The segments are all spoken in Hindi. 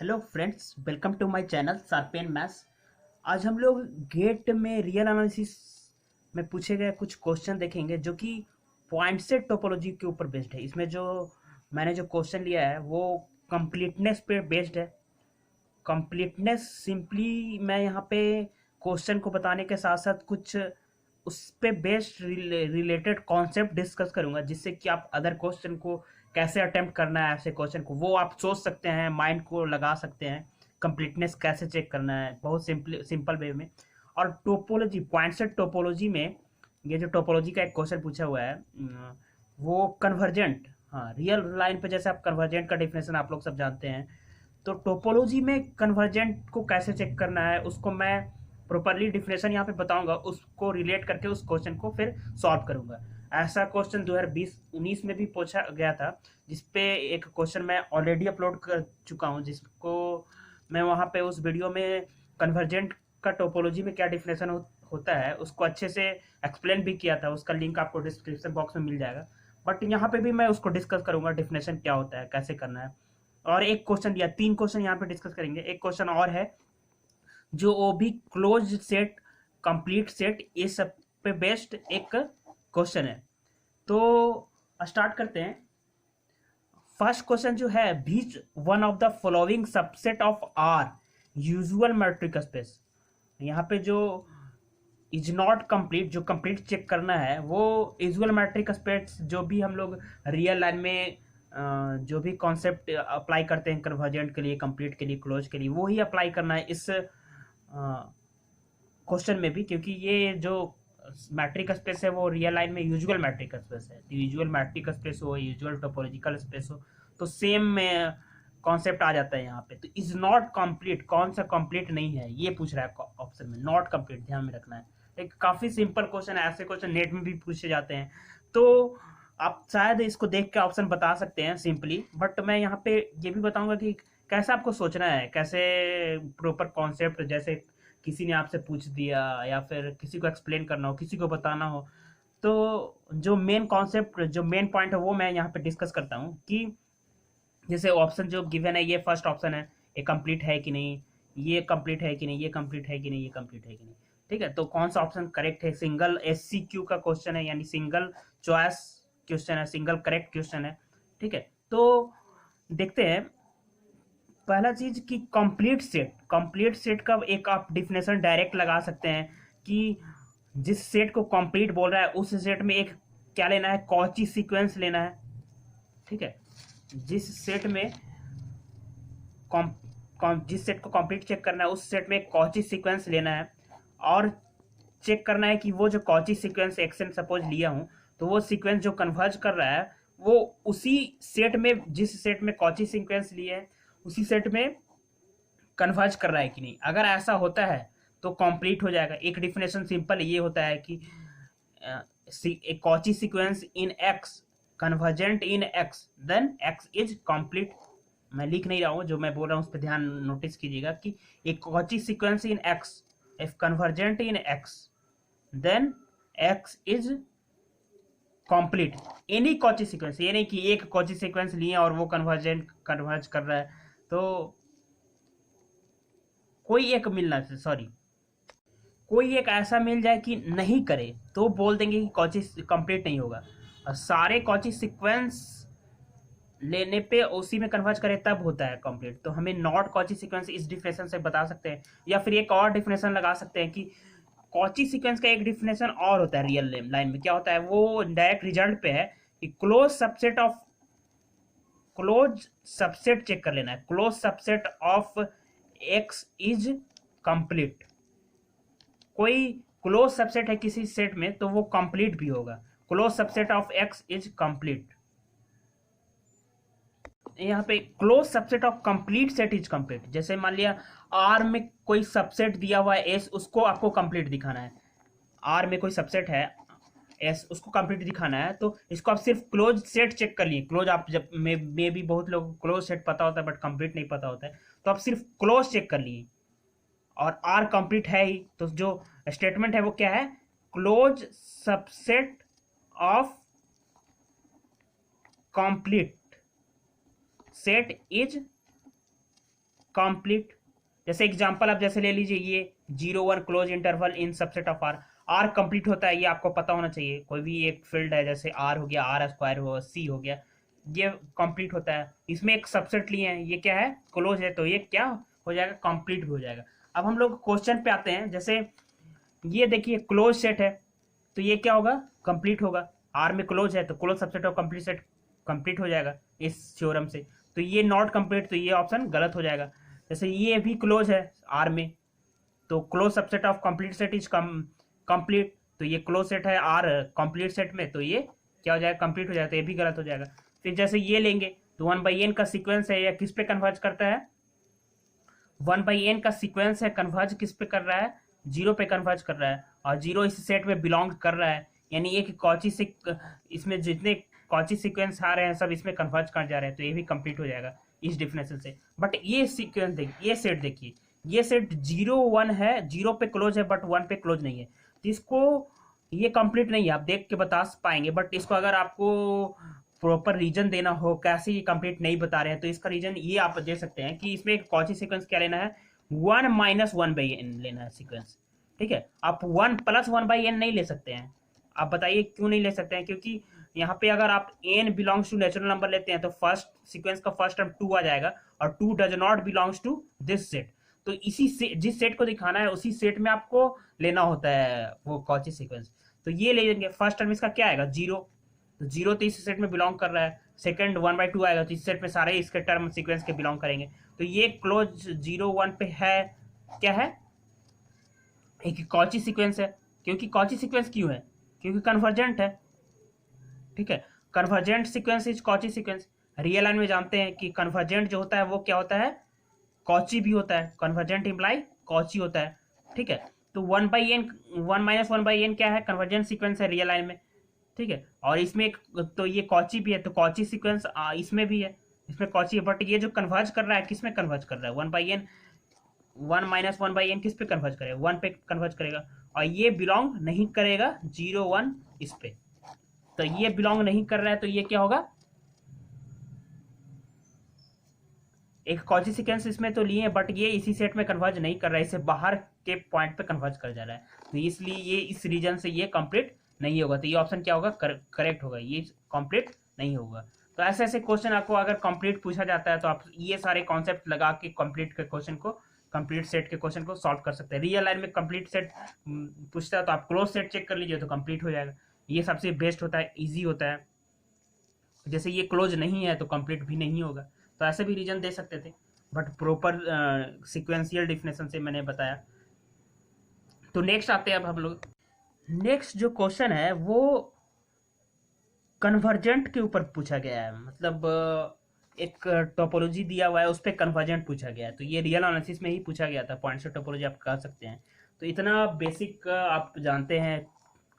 Hello friends, welcome to my channel Sharpen Maths. आज हम लोग गेट में रियल एनालिसिस में पूछे गए कुछ क्वेश्चन देखेंगे जो कि पॉइंट सेट टोपोलॉजी के ऊपर बेस्ड है। इसमें जो मैंने जो क्वेश्चन लिया है वो कंप्लीटनेस पे बेस्ड है। कंप्लीटनेस सिंपली मैं यहाँ पे क्वेश्चन को बताने के साथ साथ कुछ उस पे बेस्ड रिलेटेड कॉन्सेप्ट डिस्कस करूंगा, जिससे कि आप अदर क्वेश्चन को कैसे अटेम्प्ट करना है, ऐसे क्वेश्चन को वो आप सोच सकते हैं, माइंड को लगा सकते हैं। कंप्लीटनेस कैसे चेक करना है बहुत सिंपल वे में। और टोपोलॉजी, पॉइंट सेट टोपोलॉजी में ये जो टोपोलॉजी का एक क्वेश्चन पूछा हुआ है, वो कन्वर्जेंट, हाँ रियल लाइन पे जैसे आप कन्वर्जेंट का डेफिनेशन आप लोग सब जानते हैं, तो टोपोलॉजी में कन्वर्जेंट को कैसे चेक करना है उसको मैं प्रॉपरली डिफिनेशन यहाँ पे बताऊंगा, उसको रिलेट करके उस क्वेश्चन को फिर सॉल्व करूंगा। ऐसा क्वेश्चन 2020-19 में भी पूछा गया था, जिसपे एक क्वेश्चन मैं ऑलरेडी अपलोड कर चुका हूँ, जिसको मैं वहाँ पे उस वीडियो में कन्वर्जेंट का टोपोलॉजी में क्या डिफिनेशन होता है उसको अच्छे से एक्सप्लेन भी किया था। उसका लिंक आपको डिस्क्रिप्शन बॉक्स में मिल जाएगा। बट यहाँ पे भी मैं उसको डिस्कस करूंगा, डिफिनेशन क्या होता है, कैसे करना है। और एक क्वेश्चन दिया, 3 क्वेश्चन यहाँ पे डिस्कस करेंगे। एक क्वेश्चन और है जो वो भी क्लोज सेट, कंप्लीट सेट, ये सब पे बेस्ड एक क्वेश्चन है। तो स्टार्ट करते हैं। फर्स्ट क्वेश्चन जो है, which one of the following subset of R usual metric space. यहाँ पे जो इज नॉट कंप्लीट, जो कंप्लीट चेक करना है वो यूजुअल मैट्रिक स्पेस, जो भी हम लोग रियल लाइन में जो भी कॉन्सेप्ट अप्लाई करते हैं कन्वर्जेंट के लिए, कंप्लीट के लिए, क्लोज के लिए, वो ही अप्लाई करना है इस क्वेश्चन में भी, क्योंकि ये जो मैट्रिक स्पेस है वो रियल लाइन में यूजुअल मैट्रिक स्पेस है। तो यूजुअल मैट्रिक स्पेस हो, यूजुअल टोपोलॉजिकल स्पेस हो, तो सेम में कॉन्सेप्ट आ जाता है यहाँ पे। तो इज नॉट कंप्लीट, कौन सा कंप्लीट नहीं है ये पूछ रहा है ऑप्शन में, नॉट कंप्लीट, ध्यान में रखना है। एक काफी सिंपल क्वेश्चन है, ऐसे क्वेश्चन नेट में भी पूछे जाते हैं, तो आप शायद इसको देख के ऑप्शन बता सकते हैं सिंपली। बट मैं यहाँ पे ये भी बताऊंगा कि कैसे आपको सोचना है, कैसे प्रॉपर कॉन्सेप्ट, जैसे किसी ने आपसे पूछ दिया या फिर किसी को एक्सप्लेन करना हो, किसी को बताना हो, तो जो मेन कॉन्सेप्ट, जो मेन पॉइंट है वो मैं यहाँ पे डिस्कस करता हूँ। कि जैसे ऑप्शन जो गिवन है, ये फर्स्ट ऑप्शन है, ये कंप्लीट है कि नहीं, ये कंप्लीट है कि नहीं, ये कंप्लीट है कि नहीं, ये कंप्लीट है कि नहीं। ठीक है, तो कौन सा ऑप्शन करेक्ट है? सिंगल SCQ का क्वेश्चन है, यानी सिंगल चॉइस क्वेश्चन है, सिंगल करेक्ट क्वेश्चन है। ठीक है, तो देखते हैं। पहला चीज कि कंप्लीट सेट, कंप्लीट सेट का एक आप डिफिनेशन डायरेक्ट लगा सकते हैं कि जिस सेट को कंप्लीट बोल रहा है उस सेट में एक क्या लेना है, कॉची सीक्वेंस लेना है। ठीक है, जिस सेट में जिस सेट को कंप्लीट चेक करना है उस सेट में एक कॉची सीक्वेंस लेना है, और चेक करना है कि वो जो कॉची सीक्वेंस एक्शन सपोज लिया हूं, तो वो सीक्वेंस जो कन्वर्ज कर रहा है वो उसी सेट में, जिस सेट में कॉची सीक्वेंस लिए है उसी सेट में कन्वर्ज कर रहा है कि नहीं। अगर ऐसा होता है तो कंप्लीट हो जाएगा। एक डिफिनेशन सिंपल ये होता है कि a Cauchy sequence in X convergent in X, then X is complete. मैं लिख नहीं रहा हूं, जो मैं बोल रहा हूं उस पर ध्यान नोटिस कीजिएगा कि एक Cauchy sequence in X if convergent in X, then X is complete. Any Cauchy sequence, ये नहीं कि एक कॉची सीक्वेंस लिए और वो कन्वर्ज कर रहा है, तो कोई एक मिलना चाहिए, सॉरी, कोई एक ऐसा मिल जाए कि नहीं करे तो बोल देंगे कि कॉची कंप्लीट नहीं होगा। और सारे कॉची सीक्वेंस लेने पे उसी में कन्वर्ज करे तब होता है कंप्लीट। तो हमें नॉट कॉची सीक्वेंस इस डिफिनेशन से बता सकते हैं, या फिर एक और डिफिनेशन लगा सकते हैं कि कॉची सीक्वेंस का एक डिफिनेशन और होता है रियल लाइन में। क्या होता है वो डायरेक्ट रिजल्ट पे है कि क्लोज सबसेट चेक कर लेना है, close subset of x is complete. कोई क्लोज सबसेट है किसी सेट में तो वो कंप्लीट भी होगा। Close subset of x is complete. यहाँ पे close subset of complete set is complete. जैसे मान लिया आर में कोई सबसेट दिया हुआ है एस, उसको आपको कंप्लीट दिखाना है। आर में कोई सबसेट है एस, उसको कंप्लीट दिखाना है, तो इसको आप सिर्फ क्लोज सेट चेक कर लिए। क्लोज आप जब में भी बहुत लोग क्लोज सेट पता होता है बट कंप्लीट नहीं पता होता है, तो आप सिर्फ क्लोज चेक कर लिए और आर कंप्लीट है ही, तो जो स्टेटमेंट है वो क्या है, close subset of complete set is complete. जैसे एग्जांपल आप जैसे ले लीजिए, ये 0 1 close interval in subset of R. R complete होता है, ये आपको पता होना चाहिए। कोई भी एक फील्ड है, जैसे आर हो गया, आर स्क्वायर हो, सी हो गया, ये कंप्लीट होता है। इसमें एक सबसेट लिए हैं, ये क्या है, क्लोज है, तो ये क्या हो जाएगा, कंप्लीट भी हो जाएगा। अब हम लोग क्वेश्चन पे आते हैं। जैसे ये देखिए क्लोज सेट है, तो ये क्या होगा, कंप्लीट होगा। आर में क्लोज है तो close subset of complete set complete हो जाएगा इस थ्योरम से। तो ये नॉट कंप्लीट, तो ये ऑप्शन गलत हो जाएगा। जैसे ये भी क्लोज है आर में, तो close subset of complete set is complete, तो ये क्लोज सेट है आर कंप्लीट सेट में, तो ये क्या हो जाएगा, कंप्लीट हो जाएगा, तो ये भी गलत हो जाएगा। फिर जैसे ये लेंगे तो 1/n का सीक्वेंस है, या किस पे कन्वर्ज करता है, 1/n का सीक्वेंस है, कन्वर्ज किस पे कर रहा है, 0 पे कन्वर्ज कर रहा है, और 0 इस सेट में बिलोंग कर रहा है। यानी एक कॉची से इसमें जितने कॉची सीक्वेंस आ रहे हैं सब इसमें कन्वर्ज कर जा रहे हैं, तो ये भी कंप्लीट हो जाएगा इस डेफिनेशन से। बट ये सीक्वेंस देखिए, ये सेट देखिए, ये सेट 0 1 है, 0 पे क्लोज है बट 1 पे क्लोज नहीं है, तो इसको ये कंप्लीट नहीं है, आप देख के बता पाएंगे। बट इसको अगर आपको प्रॉपर रीजन देना हो कैसे ये कंप्लीट नहीं बता रहे हैं, तो इसका रीजन ये आप दे सकते हैं कि इसमें एक कॉची सीक्वेंस क्या लेना है, 1 - 1/n लेना है सीक्वेंस। ठीक है, आप 1 + 1/n नहीं ले सकते हैं। आप बताइए क्यों नहीं ले सकते हैं, क्योंकि यहाँ पे अगर आप n belongs to natural number लेते हैं तो फर्स्ट सीक्वेंस का फर्स्ट टर्म 2 आ जाएगा, और 2 does not belongs to this set. तो इसी से जिस सेट को दिखाना है उसी सेट में आपको लेना होता है वो कॉची सीक्वेंस। तो ये ले लेंगे, फर्स्ट टर्म इसका क्या आएगा, 0, तो 0 तो इस सेट में बिलोंग कर रहा है। सेकंड 1/2 आएगा, तो इस सेट में सारे इसके टर्म सीक्वेंस के बिलोंग करेंगे। तो ये क्लोज 0 1 पे है, क्या है, एक कॉची सीक्वेंस है। क्योंकि कॉची सीक्वेंस क्यों है, क्योंकि कन्वर्जेंट है। ठीक है, convergent sequence is Cauchy sequence. Real line में जानते हैं कि कन्वर्जेंट जो होता है वो क्या होता है, कॉची भी होता है। कन्वर्जेंट इम्प्लाई कॉची होता है। ठीक है, तो 1/n 1 - 1/n क्या है, कन्वर्जेंट सीक्वेंस है रियल लाइन में। ठीक है, और इसमें एक तो ये कॉची भी है, तो कॉची सीक्वेंस इसमें भी है, इसमें कॉची है। बट ये जो कन्वर्ज कर रहा है किस में कन्वर्ज कर रहा है, 1/n 1 - 1/n किस पे कन्वर्ज करेगा, 1 पे कन्वर्ज करेगा। और ये बिलोंग नहीं करेगा 0 1 इस पे, तो ये बिलोंग नहीं कर रहा है, तो ये क्या होगा, एक कॉची सीक्वेंस इसमें तो लिए बट ये इसी सेट में कन्वर्ज नहीं कर रहा है, इसे बाहर के पॉइंट पे कन्वर्ज कर जा रहा है। तो इसलिए ये इस रीजन से ये कंप्लीट नहीं होगा, तो ये ऑप्शन क्या होगा, करेक्ट होगा, ये कंप्लीट नहीं होगा। तो ऐसे ऐसे क्वेश्चन आपको अगर कंप्लीट पूछा जाता है तो आप ये सारे कॉन्सेप्ट लगा के कंप्लीट के क्वेश्चन को, कंप्लीट सेट के क्वेश्चन को सॉल्व कर सकते हैं। रियल लाइन में कंप्लीट सेट पूछता है तो आप क्लोज सेट चेक कर लीजिए तो कंप्लीट हो जाएगा। ये सबसे बेस्ट होता है, ईजी होता है। जैसे ये क्लोज नहीं है तो कंप्लीट भी नहीं होगा, तो ऐसे भी रीजन दे सकते थे, बट प्रॉपर सिक्वेंशियल डिफिनेशन से मैंने बताया। तो नेक्स्ट आते हैं अब हम लोग। नेक्स्ट जो क्वेश्चन है वो कन्वर्जेंट के ऊपर पूछा गया है, मतलब एक टोपोलॉजी दिया हुआ है उस पर कन्वर्जेंट पूछा गया है। तो ये रियल एनालिसिस में ही पूछा गया था, पॉइंट से टोपोलॉजी आप कह सकते हैं। तो इतना बेसिक आप जानते हैं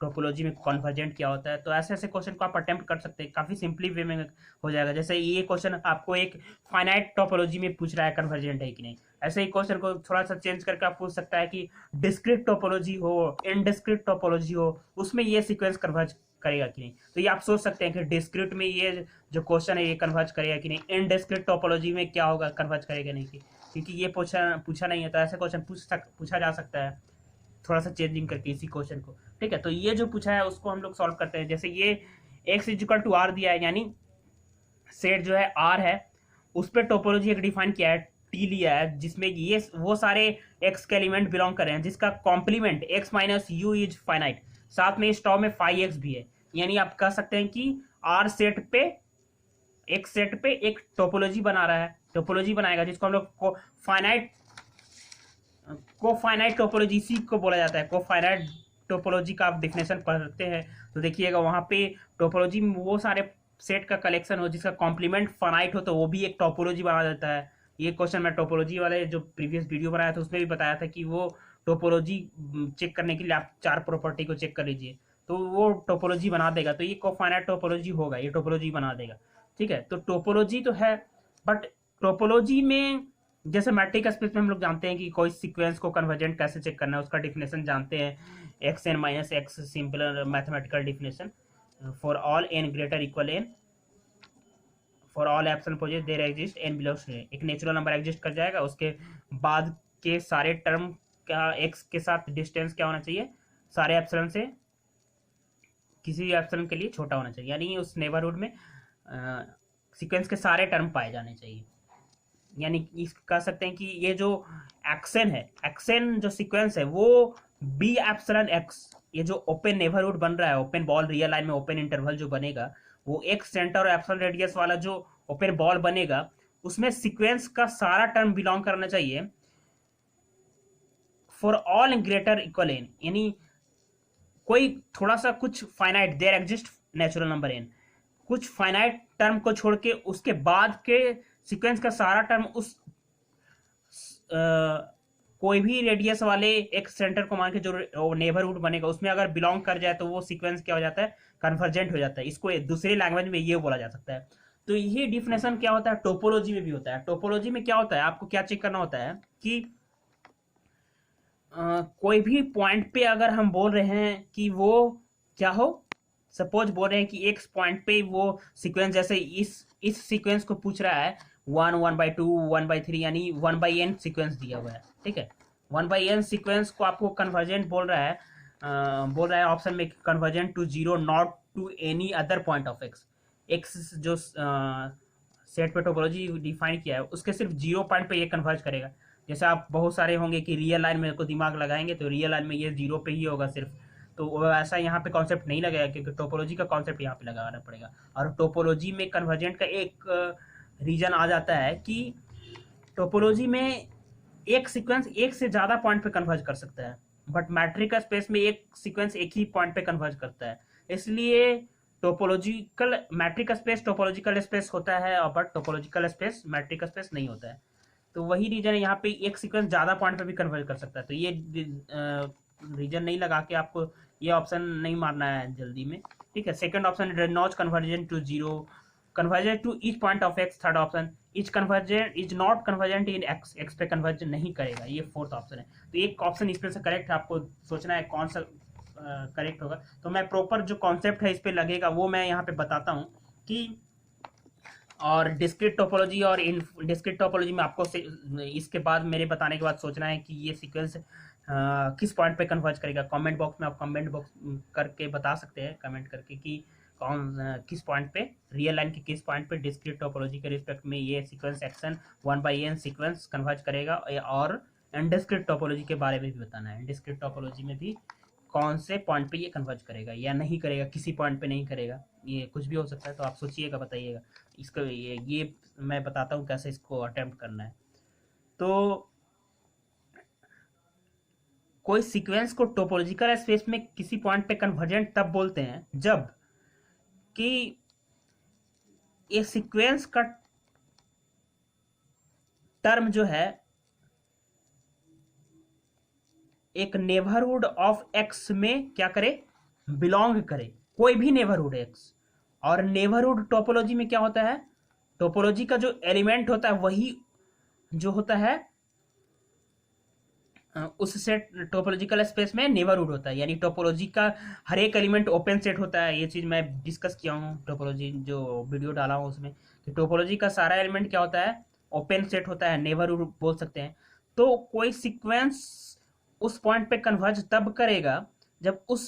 टोपोलॉजी में कन्वर्जेंट क्या होता है, तो ऐसे ऐसे क्वेश्चन को आप अटेम्प्ट कर सकते हैं, काफ़ी सिंपली वे में हो जाएगा। जैसे ये क्वेश्चन आपको एक फाइनाइट टोपोलॉजी में पूछ रहा है कन्वर्जेंट है कि नहीं, ऐसे ही क्वेश्चन को थोड़ा सा चेंज करके आप पूछ सकता है कि डिस्क्रीट टोपोलॉजी हो, इनडिस्क्रीट टोपोलॉजी हो, उसमें ये सीक्वेंस कन्वर्ज करेगा कि नहीं। तो ये आप सोच सकते हैं कि डिस्क्रीट में ये जो क्वेश्चन है ये कन्वर्ज करेगा कि नहीं, इनडिस्क्रीट टोपोलॉजी में क्या होगा, कन्वर्ज करेगा नहीं कि, क्योंकि ये पूछा नहीं है। तो ऐसे क्वेश्चन पूछा जा सकता है थोड़ा सा चेंजिंग करके इसी क्वेश्चन को। ठीक है, तो ये जो पूछा है उसको हम लोग सॉल्व करते हैं। जैसे ये x = r दिया है, यानी सेट जो है r है, उस पर टोपोलॉजी एक डिफाइन किया है, t लिया है, जिसमें ये वो सारे x के एलिमेंट बिलोंग कर रहे हैं जिसका complement x - u is finite, साथ में इस टॉप में फाई x भी है। यानी आप कह सकते हैं कि r सेट पे एक सेट पे एक टोपोलॉजी बना रहा है, टोपोलॉजी बनाएगा जिसको हम लोग कोफाइनाइट टोपोलॉजी, इसी को बोला जाता है। कोफाइनाइट टोपोलॉजी का आप डेफिनेशन पढ़ते हैं तो देखिएगा वहाँ पे टोपोलॉजी में वो सारे सेट का कलेक्शन हो जिसका कॉम्प्लीमेंट फाइनाइट हो, तो वो भी एक टोपोलॉजी बना देता है। ये क्वेश्चन मैं टोपोलॉजी वाले जो प्रीवियस वीडियो बनाया था उसमें भी बताया था कि वो टोपोलॉजी चेक करने के लिए आप 4 प्रॉपर्टी को चेक कर लीजिए तो वो टोपोलॉजी बना देगा। तो ये कोफाइनाइट टोपोलॉजी होगा, ये टोपोलॉजी बना देगा। ठीक है, तो टोपोलॉजी तो है, बट टोपोलॉजी में जैसे मैट्रिक स्पेस में हम लोग जानते हैं कि कोई सीक्वेंस को कन्वर्जेंट कैसे चेक करना है, उसका डेफिनेशन जानते हैं, xn - x simple mathematical definition for all n greater equal n for all epsilon project there exist N belongs to, एक नेचुरल नंबर एग्जिस्ट कर जाएगा, उसके बाद के सारे टर्म का एक्स के साथ डिस्टेंस क्या होना चाहिए, सारे एप्सिलॉन से किसी एप्सिलॉन के लिए छोटा होना चाहिए, यानी उस नेबरहुड में सीक्वेंस के सारे टर्म पाए जाने चाहिए। यानी इस कह सकते हैं कि ये जो एक्सन है, एक्सन जो सीक्वेंस है वो बी एप्सिलॉन एक्स, ये जो ओपन नेबरहुड बन रहा है, ओपन बॉल रियल लाइन में ओपन इंटरवल जो बनेगा, वो एक्स सेंटर और एप्सिलॉन रेडियस वाला जो ओपन बॉल बनेगा, उसमें सीक्वेंस का सारा टर्म बिलोंग करना चाहिए for all greater equal N, यानी कोई थोड़ा सा कुछ finite there exist natural number N, कुछ फाइनाइट टर्म को छोड़ के उसके बाद के सीक्वेंस का सारा टर्म उस कोई भी रेडियस वाले एक सेंटर को मान के जो नेबरहुड बनेगा उसमें अगर बिलोंग कर जाए तो वो सीक्वेंस क्या हो जाता है, कन्वर्जेंट हो जाता है। इसको दूसरी लैंग्वेज में ये बोला जा सकता है। तो ये डिफिनेशन क्या होता है, टोपोलॉजी में भी होता है। टोपोलॉजी में क्या होता है, आपको क्या चेक करना होता है कि कोई भी पॉइंट पे अगर हम बोल रहे हैं कि वो क्या हो, सपोज बोल रहे हैं कि एक पॉइंट पे वो सीक्वेंस, जैसे इस सीक्वेंस को पूछ रहा है 1/2 1/3 यानी 1/n सीक्वेंस दिया हुआ है, ठीक है। 1/n सीक्वेंस को आपको कन्वर्जेंट बोल रहा है ऑप्शन में, convergent to 0 not to any other point of X. X जो सेट पे टोपोलॉजी डिफाइन किया है उसके सिर्फ 0 पॉइंट पे ये कन्वर्ज करेगा। जैसे आप बहुत सारे होंगे कि रियल लाइन में को दिमाग लगाएंगे तो रियल लाइन में ये 0 पे ही होगा सिर्फ, तो ऐसा यहाँ पे कॉन्सेप्ट नहीं लगेगा क्योंकि टोपोलॉजी का कॉन्सेप्ट यहाँ पे लगाना पड़ेगा। और टोपोलॉजी में कन्वर्जेंट का एक रीजन आ जाता है कि टोपोलॉजी में एक सीक्वेंस एक से ज़्यादा पॉइंट पे कन्वर्ज कर सकता है, बट मैट्रिक स्पेस में एक सीक्वेंस एक ही पॉइंट पे कन्वर्ज करता है। इसलिए topological matric space topological space होता है, और but topological space matric space नहीं होता है। तो वही रीजन है, यहाँ पे एक सीक्वेंस ज़्यादा पॉइंट पे भी कन्वर्ज कर सकता है। तो ये रीजन नहीं लगा के आपको ये ऑप्शन नहीं मारना है जल्दी में, ठीक है। Second option not convergent to 0, convergent to each point of X. Third option is convergent is not convergent in X, X पे कन्वर्ज नहीं करेगा, ये फोर्थ ऑप्शन है। तो एक ऑप्शन इसमें से करेक्ट है, आपको सोचना है कौन सा करेक्ट होगा। तो मैं प्रॉपर जो कॉन्सेप्ट है इस पे लगेगा वो मैं यहाँ पे बताता हूँ कि, और डिस्क्रीट टोपोलॉजी और इन डिस्क्रीट टोपोलॉजी में आपको इसके बाद मेरे बताने के बाद सोचना है कि ये सीक्वेंस किस पॉइंट पे कन्वर्ज करेगा। कमेंट बॉक्स में आप कमेंट बॉक्स करके बता सकते हैं, कमेंट करके कि किस पॉइंट पे रियल लाइन के किस पॉइंट पे डिस्क्रीट टोपोलॉजी के रिस्पेक्ट में ये sequence action 1/n sequence converge करेगा। और डिस्क्रीट टोपोलॉजी के बारे में भी बताना है, डिस्क्रीट टोपोलॉजी में भी कौन से पॉइंट पे ये कन्वर्ज करेगा या नहीं करेगा, किसी पॉइंट पे नहीं करेगा, ये कुछ भी हो सकता है। तो आप सोचिएगा, बताइएगा इसका, ये मैं बताता हूँ कैसे इसको अटेम्प्ट करना है। तो कोई सीक्वेंस को टोपोलॉजिकल स्पेस में किसी पॉइंट पे कन्वर्जेंट तब बोलते हैं जब कि ये सीक्वेंस का टर्म जो है एक नेबरहुड ऑफ एक्स में क्या करे, बिलोंग करे, कोई भी नेबरहुड एक्स। और नेबरहुड टोपोलॉजी में क्या होता है, टोपोलॉजी का जो एलिमेंट होता है वही जो होता है उस सेट टोपोलॉजिकल स्पेस में नेबरहुड होता है। यानी टोपोलॉजी का हर एक एलिमेंट ओपन सेट होता है। ये चीज़ मैं डिस्कस किया हूँ टोपोलॉजी जो वीडियो डाला हूँ उसमें, कि टोपोलॉजी का सारा एलिमेंट क्या होता है, ओपन सेट होता है, नेबरहुड बोल सकते हैं। तो कोई सीक्वेंस उस पॉइंट पे कन्वर्ज तब करेगा जब उस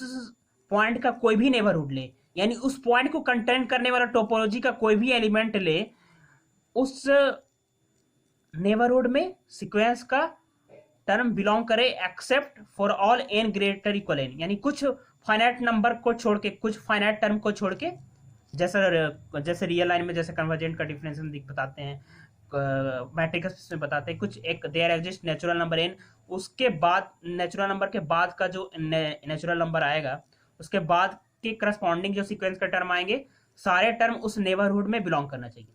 पॉइंट का कोई भी नेबरहुड ले, यानी उस पॉइंट को कंटेन करने वाला टोपोलॉजी का कोई भी एलिमेंट ले, उस नेबरहुड में सीक्वेंस का टर्म बिलोंग करे except for all N greater equal N, यानी कुछ फाइनाइट नंबर को छोड़ के, कुछ फाइनाइट टर्म को छोड़ के, जैसे रियल लाइन में जैसे कन्वर्जेंट का डिफरेंशियल बताते हैं, मैट्रिक्स में बताते हैं, कुछ एक there exist natural number N, उसके बाद नेचुरल नंबर के बाद का जो नेचुरल नंबर आएगा उसके बाद के करस्पॉन्डिंग जो सीक्वेंस के टर्म आएंगे, सारे टर्म उस नेबरहुड में बिलोंग करना चाहिए।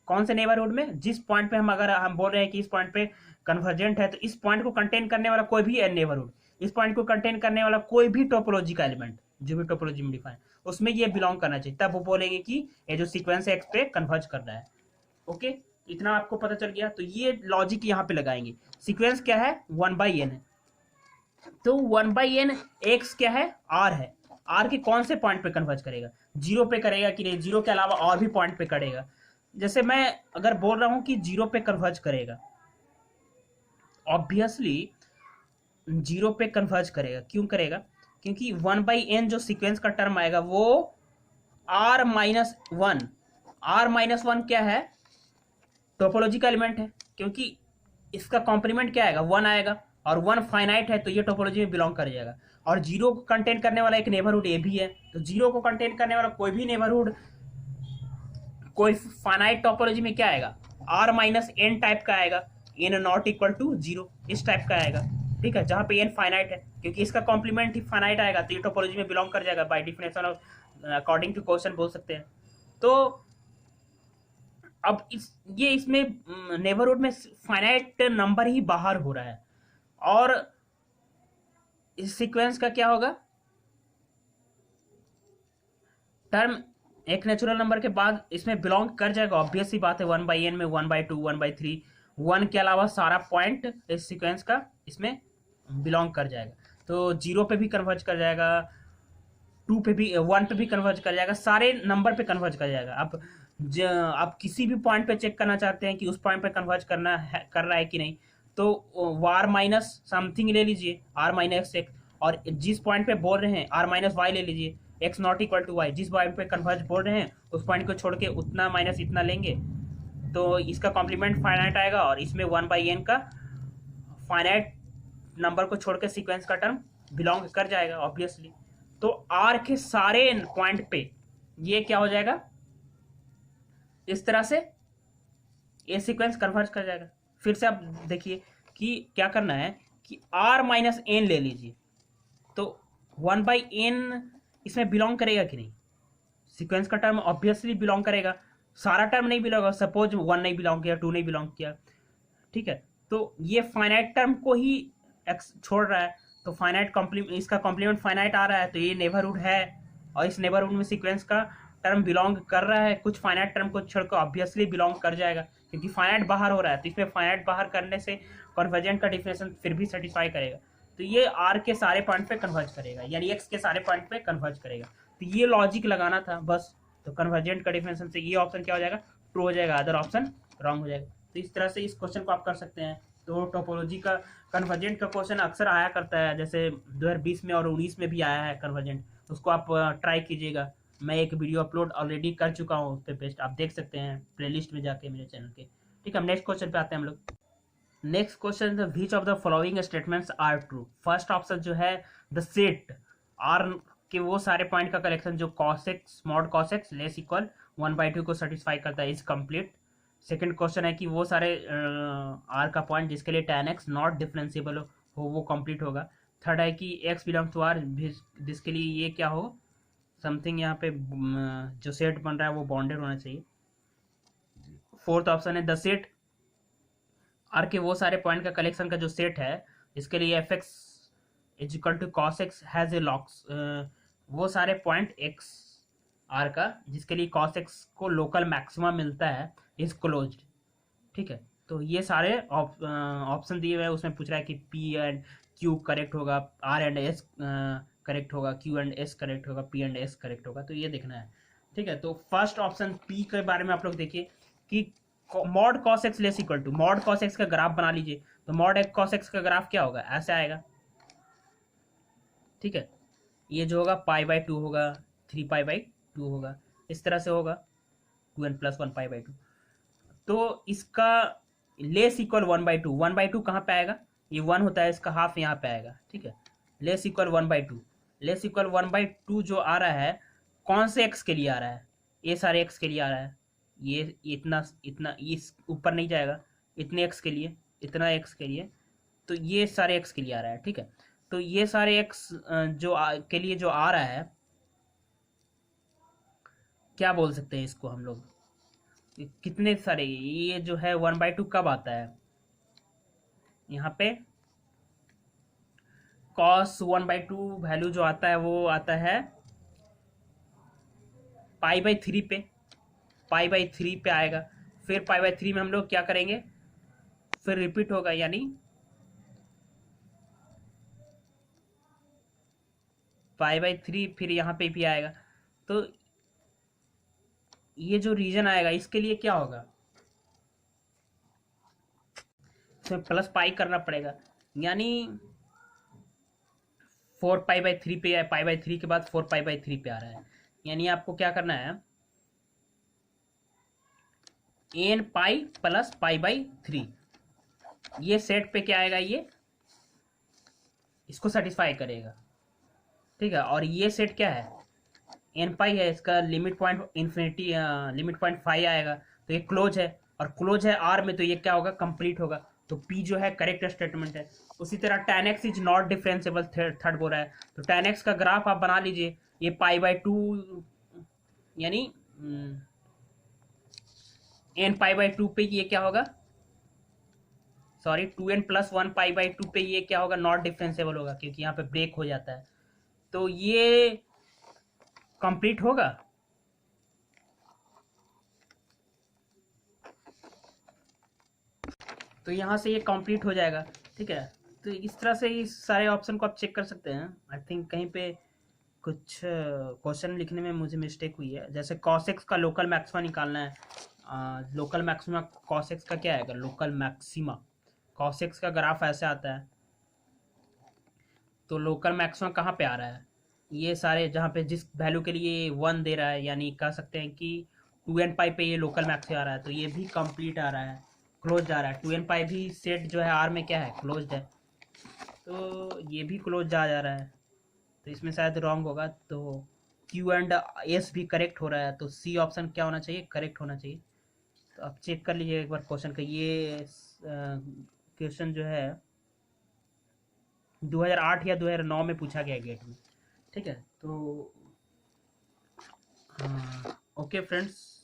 कौन से नेबरहुड में, जिस पॉइंट पे अगर हम बोल रहे हैं कि इस पॉइंट पे कन्वर्जेंट है, तो इस पॉइंट को कंटेन करने वाला कोई भी नेबरहुड, इस पॉइंट को कंटेन करने वाला कोई भी टोपोलॉजी का एलिमेंट जो भी टोपोलॉजी में डिफाइन, उसमें ये बिलोंग करना चाहिए। तब वो बोलेंगे कि ये जो सीक्वेंस है एक्स पे कन्वर्ज कर रहा है। ओके, इतना आपको पता चल गया। तो ये लॉजिक यहाँ पे लगाएंगे। सीक्वेंस क्या है, 1/n है, तो 1/n एक्स क्या है, आर है। आर के कौन से पॉइंट पे कन्वर्ज करेगा, जीरो पे करेगा कि नहीं, जीरो के अलावा और भी पॉइंट पे करेगा। जैसे मैं अगर बोल रहा हूं कि जीरो पे कन्वर्ज करेगा, ऑब्वियसली जीरो पे कन्वर्ज करेगा। क्यों करेगा? क्योंकि 1/n जो सीक्वेंस का टर्म आएगा वो r-1, r-1 क्या है? टोपोलॉजी का एलिमेंट है, क्योंकि इसका कॉम्प्लीमेंट क्या आएगा? 1 आएगा, और 1 फाइनाइट है तो ये टोपोलॉजी में बिलोंग कर जाएगा। और जीरो को कंटेन करने वाला एक नेबरहुड ए भी है, तो जीरो को कंटेन करने वाला कोई भी नेबरहुड कोई फाइनाइट टोपोलॉजी में क्या आएगा? r-n टाइप का आएगा, n not equal to zero, इस टाइप का आएगा। ठीक है, जहां पे n फाइनाइट है, क्योंकि इसका कॉम्प्लीमेंट ही फाइनाइट आएगा तो ये टोपोलॉजी में बिलोंग कर जाएगा by definition of according to question बोल सकते हैं। तो अब ये इसमें नेबरहुड में फाइनाइट नंबर ही बाहर हो रहा है, और इस सीक्वेंस का क्या होगा? टर्म एक नेचुरल नंबर के बाद इसमें बिलोंग कर जाएगा, ऑब्वियस सी बात है। 1/n में 1/2, 1/3, 1 के अलावा सारा पॉइंट इस सीक्वेंस का इसमें बिलोंग कर जाएगा। तो जीरो पे भी कन्वर्ज कर जाएगा, 2 पे भी, 1 पे भी कन्वर्ज कर जाएगा, सारे नंबर पे कन्वर्ज कर जाएगा। अब आप किसी भी पॉइंट पे चेक करना चाहते हैं कि उस पॉइंट पे कन्वर्ज करना है, कर रहा है कि नहीं, तो आर माइनस समथिंग ले लीजिए, r-x, और जिस पॉइंट पे बोल रहे हैं r-y ले लीजिए, x not equal to Y. जिस पॉइंट पे कन्वर्ज बोल रहे हैं उस पॉइंट को छोड़ के उतना माइनस इतना लेंगे तो इसका कॉम्प्लीमेंट फाइनाइट आएगा, और इसमें 1/n का फाइनाइट नंबर को छोड़ के सीक्वेंस का टर्म बिलोंग कर जाएगा ऑब्वियसली। तो आर के सारे पॉइंट पे ये क्या हो जाएगा? इस तरह से ये सीक्वेंस कन्वर्ज कर जाएगा। फिर से आप देखिए कि क्या करना है कि r-n ले लीजिए, तो 1/n इसमें बिलोंग करेगा कि नहीं? सीक्वेंस का टर्म ऑब्वियसली बिलोंग करेगा, सारा टर्म नहीं बिलोंग, सपोज 1 नहीं बिलोंग किया, 2 नहीं बिलोंग किया, ठीक है, तो ये फाइनाइट टर्म को ही एक्स छोड़ रहा है, तो फाइनाइट इसका कॉम्प्लीमेंट फाइनाइट आ रहा है, तो ये नेबरहुड है, और इस नेबरहुड में सीक्वेंस का टर्म बिलोंग कर रहा है, कुछ फाइनाइट टर्म को छोड़कर ऑब्वियसली बिलोंग कर जाएगा, क्योंकि फाइनाइट बाहर हो रहा है, तो इसमें फाइनाइट बाहर करने से कन्वर्जेंट का डिफिनेशन फिर भी सेटिस्फाई करेगा। तो ये आर के सारे पॉइंट पे कन्वर्ज करेगा, यानी एक्स के सारे पॉइंट पे कन्वर्ज करेगा। तो ये लॉजिक लगाना था बस। तो कन्वर्जेंट का डिफिनेशन से ये ऑप्शन क्या हो जाएगा? ट्रू हो जाएगा, अदर ऑप्शन रॉन्ग हो जाएगा। तो इस तरह से इस क्वेश्चन को आप कर सकते हैं। तो टोपोलॉजी का कन्वर्जेंट का क्वेश्चन अक्सर आया करता है, जैसे 2020 में और 19 में भी आया है कन्वर्जेंट, उसको आप ट्राई कीजिएगा। मैं एक वीडियो अपलोड ऑलरेडी कर चुका हूँ उस पर बेस्ट, आप देख सकते हैं प्लेलिस्ट में जाके मेरे चैनल के। ठीक है, हम नेक्स्ट क्वेश्चन पे आते हैं हम लोग। Next question, which of the following statements are true? First option जो है द सेट आर के वो सारे पॉइंट का कलेक्शन जो cos x mod cos x less equal 1/2 को सेटिस्फाई करता है इज कंप्लीट। सेकंड क्वेश्चन है कि वो सारे आर का पॉइंट जिसके लिए tan x नॉट डिफरेंशिएबल हो वो कंप्लीट होगा। थर्ड है कि x बिलोंग टू आर जिसके लिए ये क्या हो, समथिंग यहाँ पे जो सेट बन रहा है वो बॉन्डेड होना चाहिए। फोर्थ ऑप्शन है द सेट आर के वो सारे पॉइंट का कलेक्शन का जो सेट है जिसके लिए F X is equal to cos X has a locks, वो सारे पॉइंट एक्स आर का जिसके लिए कॉस एक्स को लोकल मैक्सिमा मिलता है इज क्लोज्ड। ठीक है, तो ये सारे ऑप्शन दिए हुए हैं, उसमें पूछ रहा है कि पी एंड क्यू करेक्ट होगा, आर एंड एस करेक्ट होगा, क्यू एंड एस करेक्ट होगा, पी एंड एस करेक्ट होगा, तो ये देखना है। ठीक है, तो फर्स्ट ऑप्शन पी के बारे में आप लोग देखिए कि mod cos X less equal to, mod cos X का ग्राफ बना लीजिए, तो मॉड एक्स कॉस एक्स का ग्राफ क्या होगा? ऐसे आएगा। ठीक है, ये जो होगा π/2 होगा, 3π/2 होगा, इस तरह से होगा 2n + 1π/2। तो इसका लेस इक्वल 1/2, 1/2 कहाँ पे आएगा? ये 1 होता है, इसका हाफ यहाँ पे आएगा। ठीक है, लेस इक्वल 1/2, लेस इक्वल 1/2 जो आ रहा है कौन से एक्स के लिए आ रहा है? ये सारे एक्स के लिए आ रहा है, ये इतना इतना इस ऊपर नहीं जाएगा, इतने एक्स के लिए, इतना एक्स के लिए, तो ये सारे एक्स के लिए आ रहा है। ठीक है, तो ये सारे एक्स के लिए जो आ रहा है क्या बोल सकते हैं इसको हम लोग? कितने सारे, ये जो है 1/2 कब आता है? यहाँ पे cos 1/2 वैल्यू जो आता है वो आता है π/3 पे, π/3 पे आएगा। फिर π/3 में हम लोग क्या करेंगे? फिर रिपीट होगा, यानी 5/3 फिर यहाँ पे भी आएगा। तो ये जो रीजन आएगा इसके लिए क्या होगा, इसमें प्लस पाई करना पड़ेगा, यानी 4 पाई/3 पे है, पाई/3 के बाद 4 पाई/3 पे आ रहा है। यानी आपको क्या करना है, एन पाई प्लस पाई/3, ये सेट पे क्या आएगा, ये इसको सेटिस्फाई करेगा। ठीक है, और ये सेट क्या है, एन पाई है, इसका limit point infinity, limit point 5 आएगा, तो ये क्लोज है, और क्लोज है आर में, तो ये क्या होगा, कंप्लीट होगा। तो पी जो है करेक्ट स्टेटमेंट है। उसी तरह tan x is not differentiable, third बोल रहा है, तो tan x का ग्राफ आप बना लीजिए, ये पाई/2 यानी एन पाई/2 पे ये क्या होगा, सॉरी 2n+1 पाई/2 पे ये क्या होगा, नॉट डिफरेंशिएबल होगा, क्योंकि यहाँ पे ब्रेक हो जाता है, तो ये कंप्लीट होगा। तो यहाँ से ये कंप्लीट हो जाएगा। ठीक है, तो इस तरह से इस सारे ऑप्शन को आप चेक कर सकते हैं। आई थिंक कहीं पे कुछ क्वेश्चन लिखने में मुझे मिस्टेक हुई है, जैसे cos x का लोकल मैक्सिमा निकालना है। लोकल मैक्सिमा cos x का क्या आएगा, लोकल मैक्सिमा cos x का ग्राफ ऐसे आता है, तो लोकल मैक्सिमा कहाँ पे आ रहा है, ये सारे जहाँ पे जिस वैल्यू के लिए 1 दे रहा है, यानी कह सकते हैं कि 2n पाई पे ये लोकल मैक्सिमा आ रहा है, तो ये भी कंप्लीट आ रहा है, क्लोज जा रहा है। 2n पाई भी सेट जो है आर में क्या है, क्लोज है, तो ये भी क्लोज जा रहा है, तो इसमें शायद रॉन्ग होगा, तो क्यू एंड एस भी करेक्ट हो रहा है, तो सी ऑप्शन क्या होना चाहिए, करेक्ट होना चाहिए। तो आप चेक कर लीजिए एक बार क्वेश्चन का, ये क्वेश्चन जो है 2008 या 2009 में पूछा गया गेट में। ठीक है, तो ओके फ्रेंड्स,